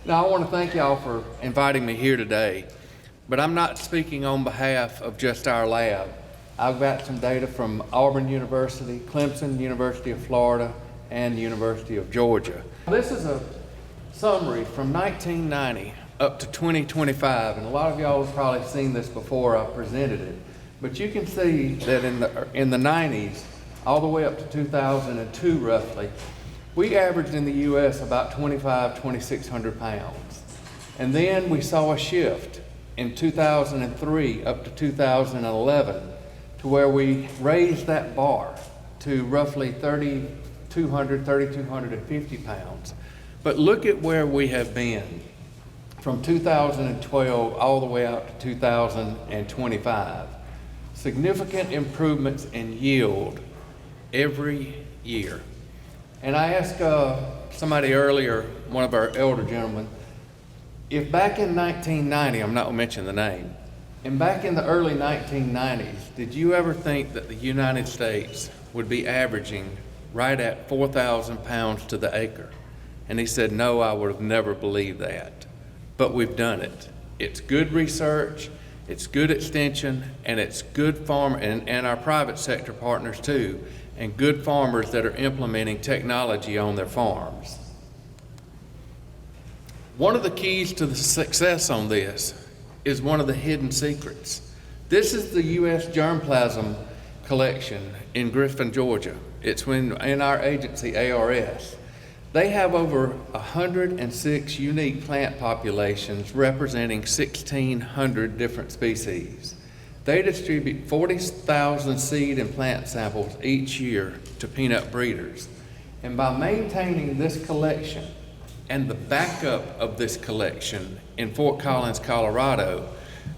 Now, I want to thank y'all for inviting me here today, but I'm not speaking on behalf of just our lab. I've got some data from Auburn University, Clemson, University of Florida, and University of Georgia. This is a summary from 1990 up to 2025, and a lot of y'all have probably seen this before I presented it, but you can see that in the 90s, all the way up to 2002 roughly, we averaged in the U.S. about 2,600 pounds. And then we saw a shift in 2003 up to 2011 to where we raised that bar to roughly 3,250 pounds. But look at where we have been from 2012 all the way out to 2025. Significant improvements in yield every year. And I asked somebody earlier, one of our elder gentlemen, if back in 1990, I'm not going to mention the name, and back in the early 1990s, did you ever think that the United States would be averaging right at 4,000 pounds to the acre? And he said, no, I would have never believed that. But we've done it. It's good research, it's good extension, and it's good farm, and our private sector partners too, and good farmers that are implementing technology on their farms. One of the keys to the success on this is one of the hidden secrets. This is the U.S. germplasm collection in Griffin, Georgia. It's in our agency, ARS. They have over 106 unique plant populations representing 1,600 different species. They distribute 40,000 seed and plant samples each year to peanut breeders. And by maintaining this collection and the backup of this collection in Fort Collins, Colorado,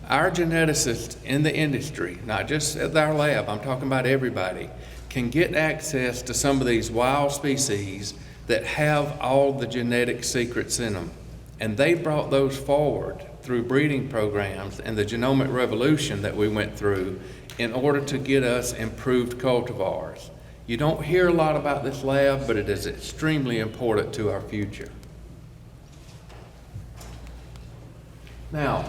our geneticists in the industry, not just at our lab, I'm talking about everybody, can get access to some of these wild species that have all the genetic secrets in them. And they brought those forward through breeding programs and the genomic revolution that we went through in order to get us improved cultivars. You don't hear a lot about this lab, but it is extremely important to our future. Now,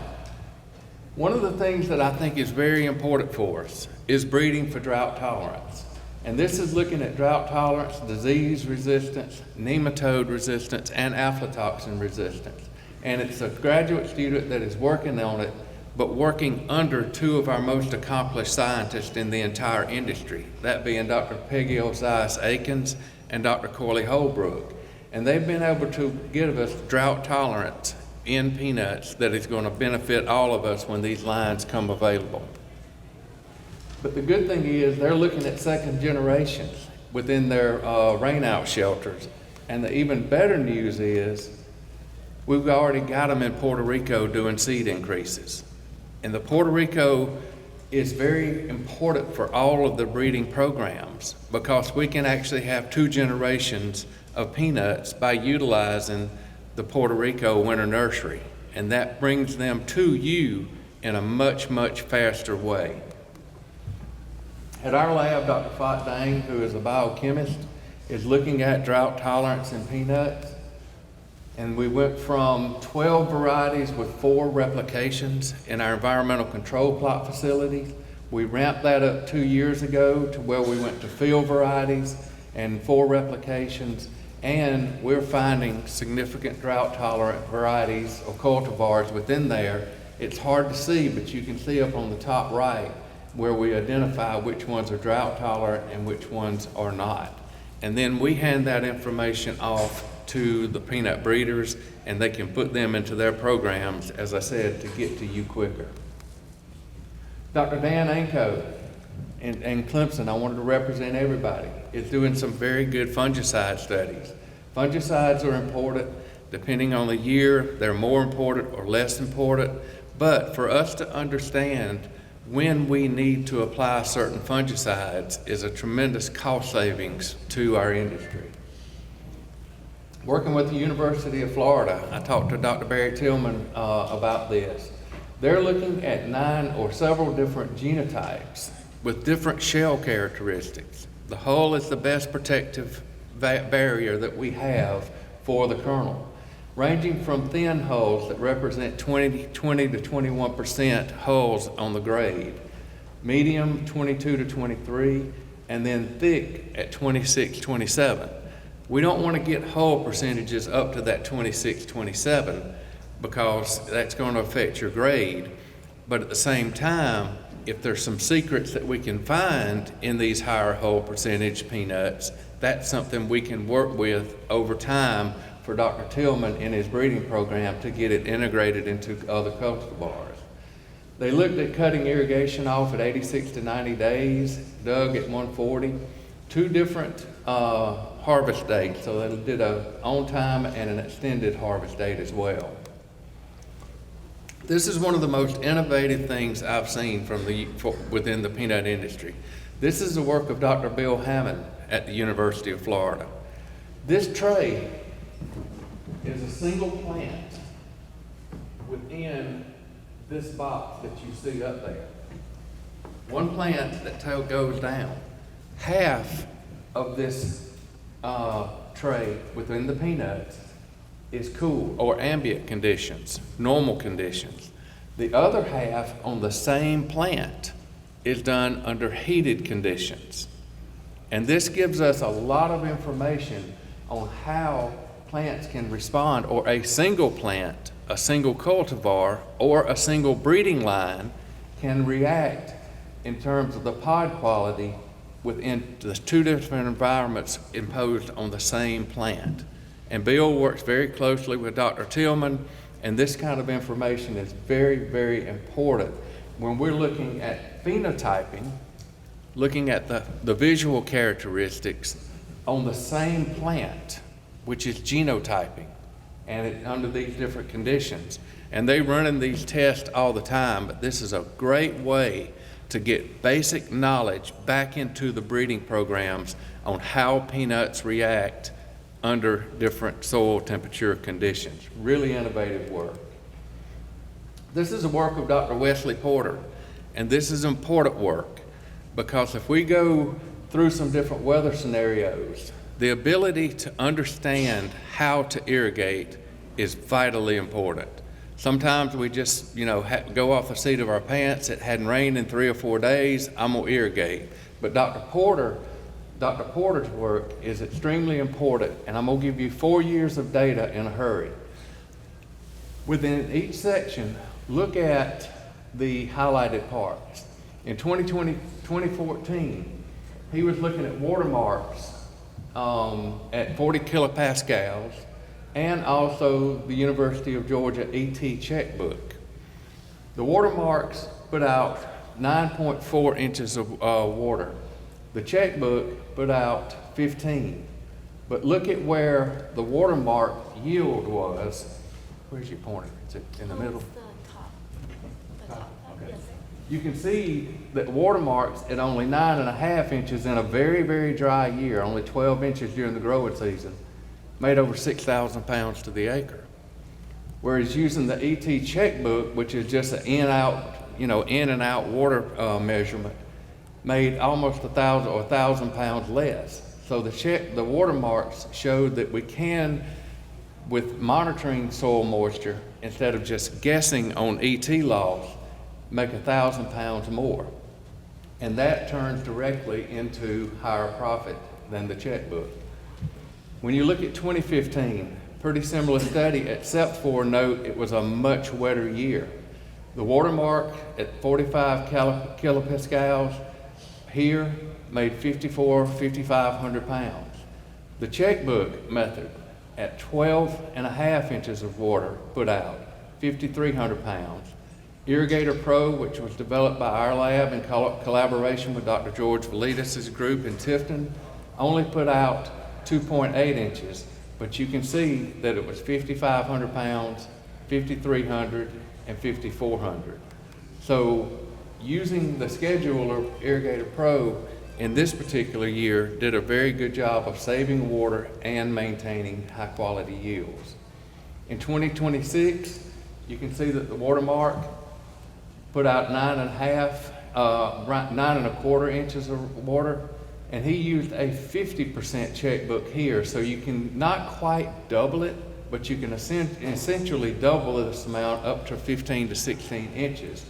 one of the things that I think is very important for us is breeding for drought tolerance. And this is looking at drought tolerance, disease resistance, nematode resistance, and aflatoxin resistance. And it's a graduate student that is working on it, but working under two of our most accomplished scientists in the entire industry, that being Dr. Peggy Osias-Akins and Dr. Corley Holbrook. And they've been able to give us drought tolerance in peanuts that is going to benefit all of us when these lines come available. But the good thing is they're looking at second generations within their rainout shelters. And the even better news is we've already got them in Puerto Rico doing seed increases. And the Puerto Rico is very important for all of the breeding programs because we can actually have 2 generations of peanuts by utilizing the Puerto Rico winter nursery. And that brings them to you in a much, much faster way. At our lab, Dr. Fat Dang, who is a biochemist, is looking at drought tolerance in peanuts. And we went from 12 varieties with 4 replications in our environmental control plot facilities. We ramped that up 2 years ago to where we went to field varieties and 4 replications. And we're finding significant drought tolerant varieties or cultivars within there. It's hard to see, but you can see up on the top right where we identify which ones are drought tolerant and which ones are not. And then we hand that information off to the peanut breeders and they can put them into their programs, as I said, to get to you quicker. Dr. Dan Anko and Clemson, I wanted to represent everybody, is doing some very good fungicide studies. Fungicides are important. Depending on the year, they're more important or less important. But for us to understand when we need to apply certain fungicides is a tremendous cost savings to our industry. Working with the University of Florida, I talked to Dr. Barry Tillman about this. They're looking at 9 or several different genotypes with different shell characteristics. The hull is the best protective barrier that we have for the kernel. ranging from thin hulls that represent 20 to 21% hulls on the grade, medium 22 to 23, and then thick at 26, 27. We don't want to get hull percentages up to that 26, 27 because that's going to affect your grade. But at the same time, if there's some secrets that we can find in these higher hull percentage peanuts, that's something we can work with over time for Dr. Tillman in his breeding program to get it integrated into other cultivars. They looked at cutting irrigation off at 86 to 90 days, dug at 140, two different harvest dates. So they did a on time and an extended harvest date as well. This is one of the most innovative things I've seen within the peanut industry. This is the work of Dr. Bill Hammond at the University of Florida. This tray is a single plant within this box that you see up there. One plant that goes down. Half of this tray within the peanuts is cool or ambient conditions, normal conditions. The other half on the same plant is done under heated conditions. And this gives us a lot of information on how plants can respond, or a single plant, a single cultivar, or a single breeding line can react in terms of the pod quality within the two different environments imposed on the same plant. And Bill works very closely with Dr. Tillman, and this kind of information is very, very important when we're looking at phenotyping, looking at the visual characteristics on the same plant, which is genotyping, and under these different conditions. And they run in these tests all the time, but this is a great way to get basic knowledge back into the breeding programs on how peanuts react under different soil temperature conditions. Really innovative work. This is the work of Dr. Wesley Porter, and this is important work because if we go through some different weather scenarios, the ability to understand how to irrigate is vitally important. Sometimes we just, go off the seat of our pants. It hadn't rained in 3 or 4 days, I'm gonna irrigate. But Dr. Porter's work is extremely important, and I'm gonna give you 4 years of data in a hurry. Within each section, look at the highlighted parts. In 2014, he was looking at watermarks at 40 kilopascals, and also the University of Georgia ET checkbook. The watermarks put out 9.4 inches of water. The checkbook put out 15. But look at where the watermark yield was. Where's your pointer? Is it in the middle? It's the top. Okay. Yes, sir. You can see that watermarks at only 9.5 inches in a very, very dry year, only 12 inches during the growing season, made over 6,000 pounds to the acre. Whereas using the ET checkbook, which is just an in and out water measurement, made almost 1,000 pounds less. So the watermarks showed that we can, with monitoring soil moisture, instead of just guessing on ET loss, make 1,000 pounds more. And that turns directly into higher profit than the checkbook. When you look at 2015, pretty similar study, except for note it was a much wetter year. The watermark at 45 kilopascals here made 5,500 pounds. The checkbook method at 12.5 inches of water put out 5,300 pounds. Irrigator Pro, which was developed by our lab in collaboration with Dr. George Validas' group in Tifton, only put out 2.8 inches, but you can see that it was 5,500 pounds, 5,300, and 5,400. So using the scheduler Irrigator Pro in this particular year did a very good job of saving water and maintaining high quality yields. In 2026, you can see that the watermark put out 9.25 inches of water, and he used a 50% checkbook here, so you can not quite double it, but you can essentially double this amount up to 15 to 16 inches.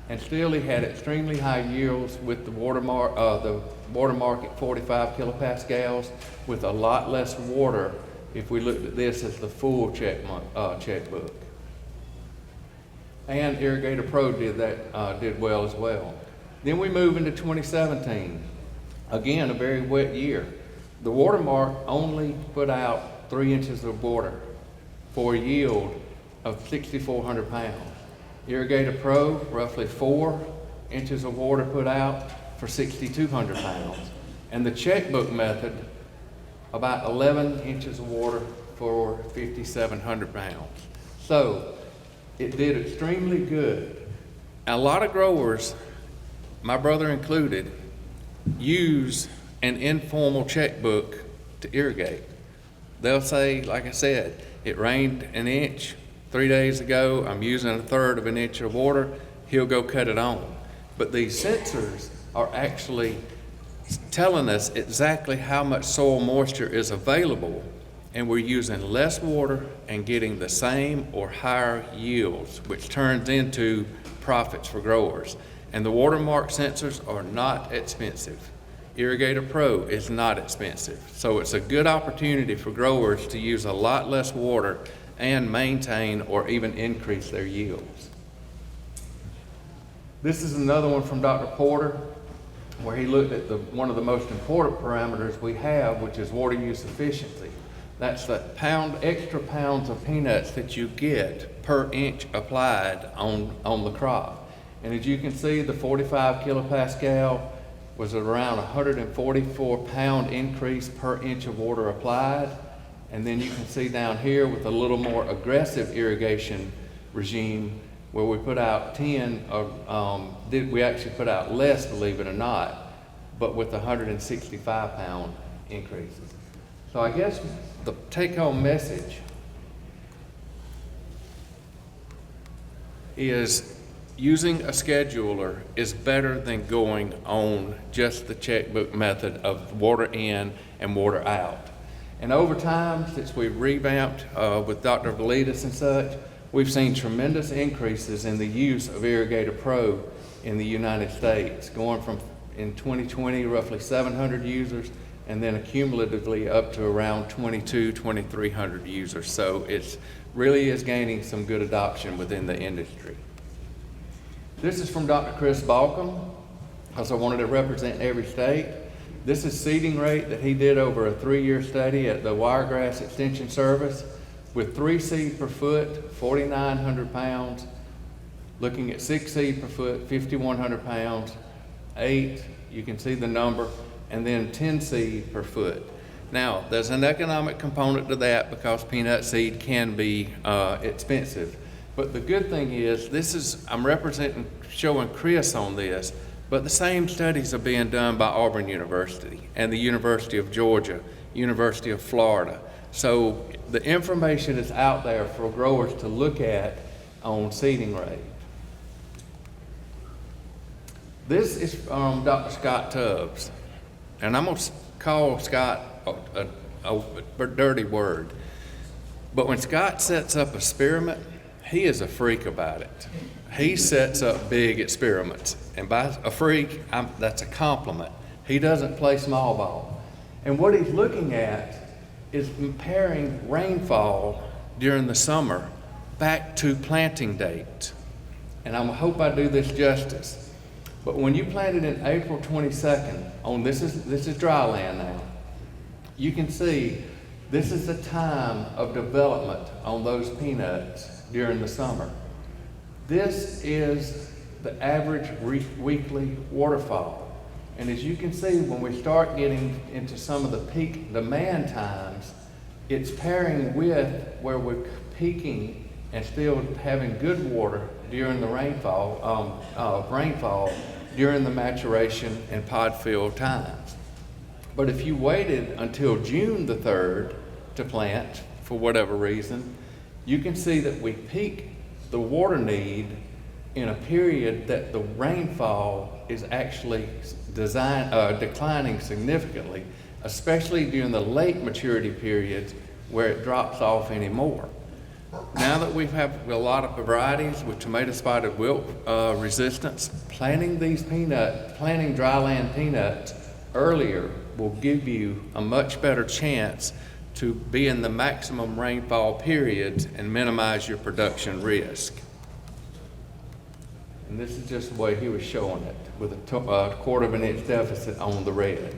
And still he had extremely high yields with the watermark at 45 kilopascals with a lot less water if we looked at this as the full checkbook. And Irrigator Pro did well as well. Then we move into 2017. Again, a very wet year. The watermark only put out 3 inches of water for a yield of 6,400 pounds. Irrigator Pro, roughly 4 inches of water put out for 6,200 pounds. And the checkbook method, about 11 inches of water for 5,700 pounds. So it did extremely good. A lot of growers, my brother included, use an informal checkbook to irrigate. They'll say, like I said, it rained an inch 3 days ago, I'm using a third of an inch of water, he'll go cut it on. But these sensors are actually telling us exactly how much soil moisture is available, and we're using less water and getting the same or higher yields, which turns into profits for growers. And the watermark sensors are not expensive. Irrigator Pro is not expensive. So it's a good opportunity for growers to use a lot less water and maintain or even increase their yields. This is another one from Dr. Porter, where he looked at one of the most important parameters we have, which is water use efficiency. That's the extra pounds of peanuts that you get per inch applied on the crop. And as you can see, the 45 kilopascal was around 144 pound increase per inch of water applied. And then you can see down here with a little more aggressive irrigation regime where we put out 10, we actually put out less, believe it or not, but with 165 pound increases. So I guess the take-home message is using a scheduler is better than going on just the checkbook method of water in and water out. And over time, since we've revamped with Dr. Velitas and such, we've seen tremendous increases in the use of Irrigator Pro in the United States, going from, in 2020, roughly 700 users, and then accumulatively up to around 2,300 users. So it really is gaining some good adoption within the industry. This is from Dr. Chris Balcom, because I wanted to represent every state. This is seeding rate that he did over a 3-year study at the Wiregrass Extension Service with 3 seed per foot, 4,900 pounds, looking at 6 seed per foot, 5,100 pounds, 8, you can see the number, and then 10 seed per foot. Now, there's an economic component to that because peanut seed can be expensive. But the good thing is, I'm showing Chris on this, but the same studies are being done by Auburn University and the University of Georgia, University of Florida. So the information is out there for growers to look at on seeding rate. This is from Dr. Scott Tubbs, and I'm going to call Scott a dirty word. But when Scott sets up an experiment, he is a freak about it. He sets up big experiments, and by a freak, that's a compliment. He doesn't play small ball. And what he's looking at is comparing rainfall during the summer back to planting date. And I hope I do this justice. But when you planted in April 22nd, this is dry land now, you can see this is the time of development on those peanuts during the summer. This is the average weekly waterfall. And as you can see, when we start getting into some of the peak demand times, it's pairing with where we're peaking and still having good water during the rainfall during the maturation and pod fill times. But if you waited until June the 3rd to plant, for whatever reason, you can see that we peak the water need in a period that the rainfall is actually declining significantly, especially during the late maturity periods where it drops off anymore. Now that we have a lot of varieties with tomato spotted wilt resistance, planting dryland peanuts earlier will give you a much better chance to be in the maximum rainfall periods and minimize your production risk. And this is just the way he was showing it, with a quarter of an inch deficit on the red.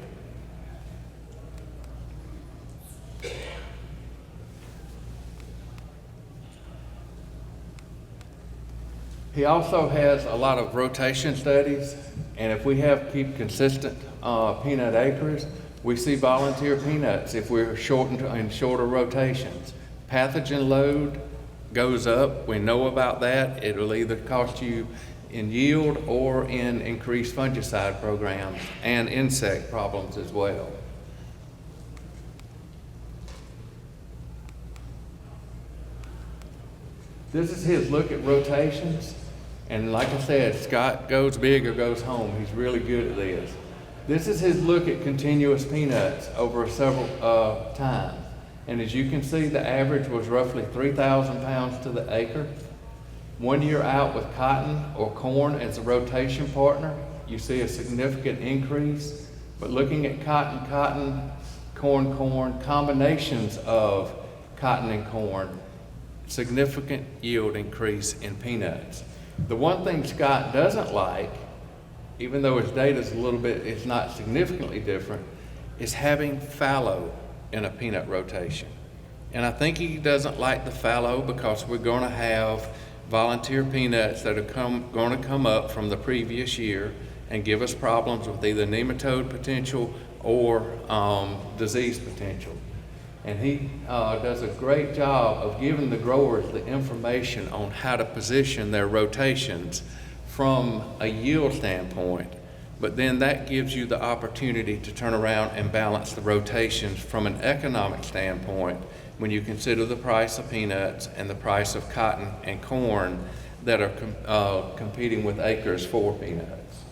He also has a lot of rotation studies, and if we keep consistent peanut acres, we see volunteer peanuts if we're in shorter rotations. Pathogen load goes up. We know about that. It will either cost you in yield or in increased fungicide programs and insect problems as well. This is his look at rotations. And like I said, Scott goes big or goes home. He's really good at this. This is his look at continuous peanuts over several times. And as you can see, the average was roughly 3,000 pounds to the acre. 1 year out with cotton or corn as a rotation partner, you see a significant increase. But looking at cotton, corn, combinations of cotton and corn, significant yield increase in peanuts. The one thing Scott doesn't like, even though his data is it's not significantly different, is having fallow in a peanut rotation. And I think he doesn't like the fallow because we're going to have volunteer peanuts that are going to come up from the previous year and give us problems with either nematode potential or disease potential. And he does a great job of giving the growers the information on how to position their rotations from a yield standpoint. But then that gives you the opportunity to turn around and balance the rotations from an economic standpoint when you consider the price of peanuts and the price of cotton and corn that are competing with acres for peanuts.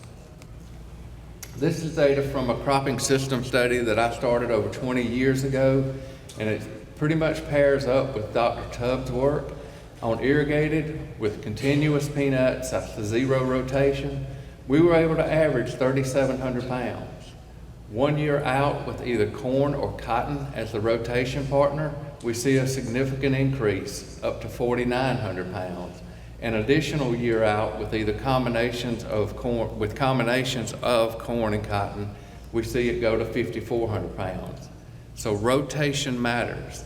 This is data from a cropping system study that I started over 20 years ago. And it pretty much pairs up with Dr. Tubbs' work on irrigated with continuous peanuts, that's the zero rotation. We were able to average 3,700 pounds. 1 year out with either corn or cotton as the rotation partner, we see a significant increase up to 4,900 pounds. An additional year out with either combinations of corn and cotton, we see it go to 5,400 pounds. So rotation matters.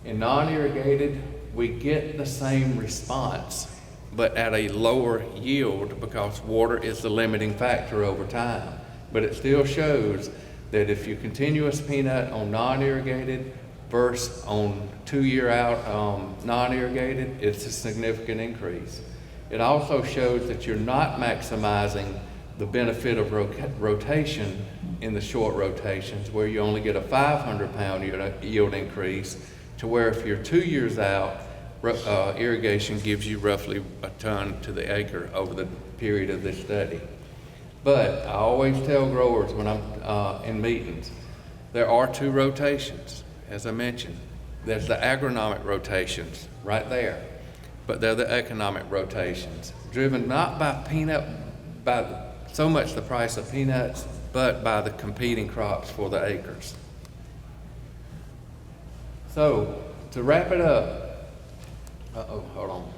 In non-irrigated, we get the same response, but at a lower yield because water is the limiting factor over time. But it still shows that if you continuous peanut on non-irrigated versus on 2 year out non-irrigated, it's a significant increase. It also shows that you're not maximizing the benefit of rotation in the short rotations where you only get a 500 pound yield increase to where if you're 2 years out, irrigation gives you roughly a ton to the acre over the period of this study. But I always tell growers when I'm in meetings, there are 2 rotations, as I mentioned. There's the agronomic rotations right there, but they're the economic rotations, driven not by so much the price of peanuts, but by the competing crops for the acres. So, to wrap it up, hold on.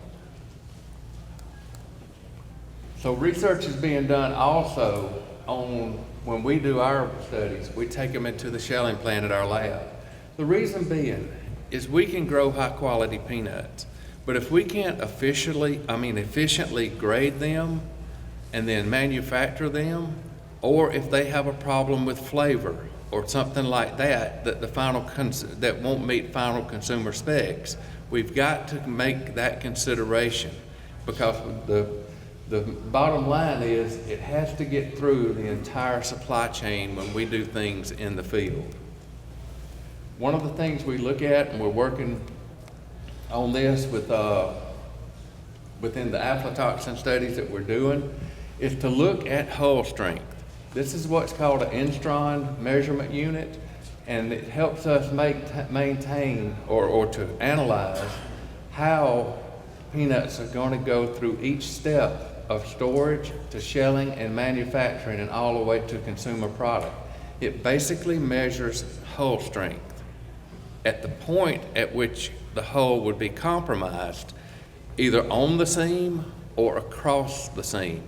So research is being done also on, when we do our studies, we take them into the shelling plant at our lab. The reason being is we can grow high quality peanuts, but if we can't efficiently grade them and then manufacture them, or if they have a problem with flavor or something like that, that won't meet final consumer specs, we've got to make that consideration, because the bottom line is it has to get through the entire supply chain when we do things in the field. One of the things we look at, and we're working on this with within the aflatoxin studies that we're doing, is to look at hull strength. This is what's called an Instron measurement unit. And it helps us maintain or to analyze how peanuts are going to go through each step of storage to shelling and manufacturing and all the way to consumer product. It basically measures hull strength at the point at which the hull would be compromised, either on the seam or across the seam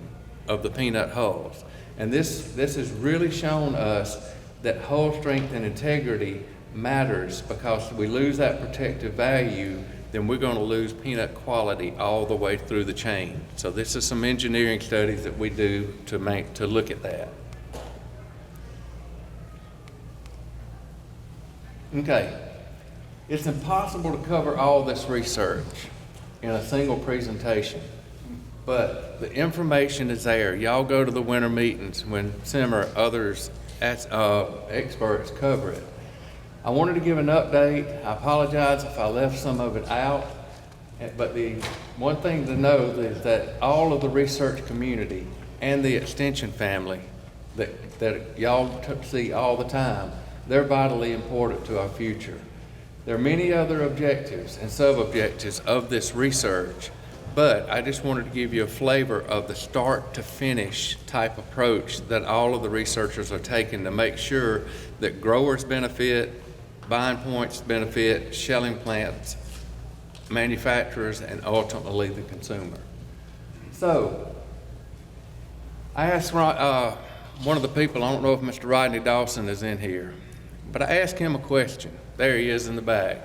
of the peanut hulls. And this has really shown us that hull strength and integrity matters, because if we lose that protective value, then we're going to lose peanut quality all the way through the chain. So this is some engineering studies that we do to look at that. Okay, it's impossible to cover all this research in a single presentation, but the information is there. Y'all go to the winter meetings when Simmer, others, experts cover it. I wanted to give an update. I apologize if I left some of it out, but the one thing to know is that all of the research community and the extension family that y'all see all the time, they're vitally important to our future. There are many other objectives and sub-objectives of this research, but I just wanted to give you a flavor of the start to finish type approach that all of the researchers are taking to make sure that growers benefit, buying points benefit, shelling plants, manufacturers, and ultimately the consumer. So, I asked one of the people, I don't know if Mr. Rodney Dawson is in here, but I asked him a question. There he is in the back.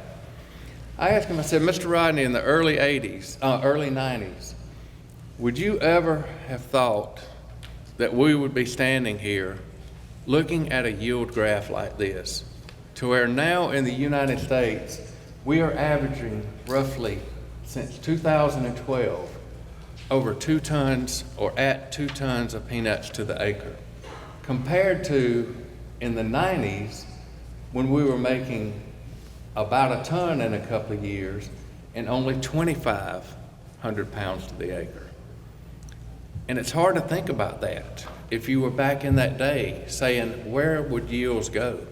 I asked him, I said, Mr. Rodney, in the early 90s, would you ever have thought that we would be standing here looking at a yield graph like this, to where now in the United States, we are averaging roughly, since 2012, over 2 tons or at 2 tons of peanuts to the acre, compared to in the 90s, when we were making about a ton in a couple of years and only 2,500 pounds to the acre. And it's hard to think about that if you were back in that day saying, where would yields go?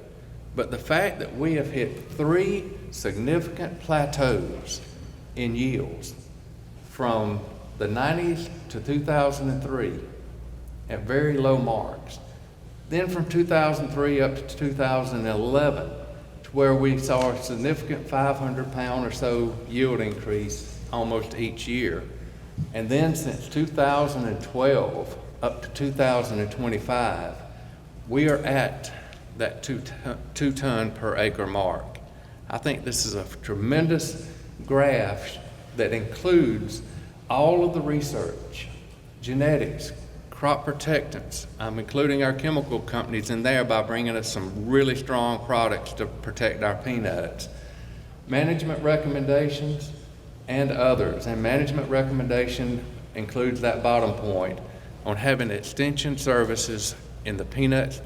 But the fact that we have hit 3 significant plateaus in yields from the 90s to 2003 at very low marks. Then from 2003 up to 2011, where we saw a significant 500-pound or so yield increase almost each year. And then since 2012 up to 2025, we are at that 2 ton per acre mark. I think this is a tremendous graph that includes all of the research, genetics, crop protectants. I'm including our chemical companies in there by bringing us some really strong products to protect our peanuts. Management recommendations and others. And management recommendation includes that bottom point on having extension services in the peanut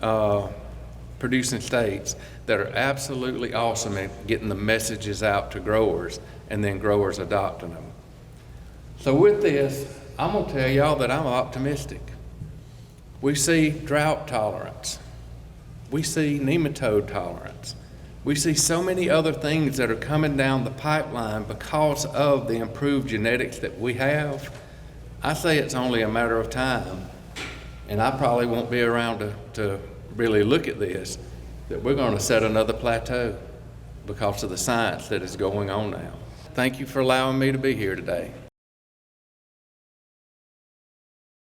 producing states that are absolutely awesome at getting the messages out to growers and then growers adopting them. So with this, I'm gonna tell y'all that I'm optimistic. We see drought tolerance. We see nematode tolerance. We see so many other things that are coming down the pipeline because of the improved genetics that we have. I say it's only a matter of time, and I probably won't be around to really look at this, that we're going to set another plateau because of the science that is going on now. Thank you for allowing me to be here today.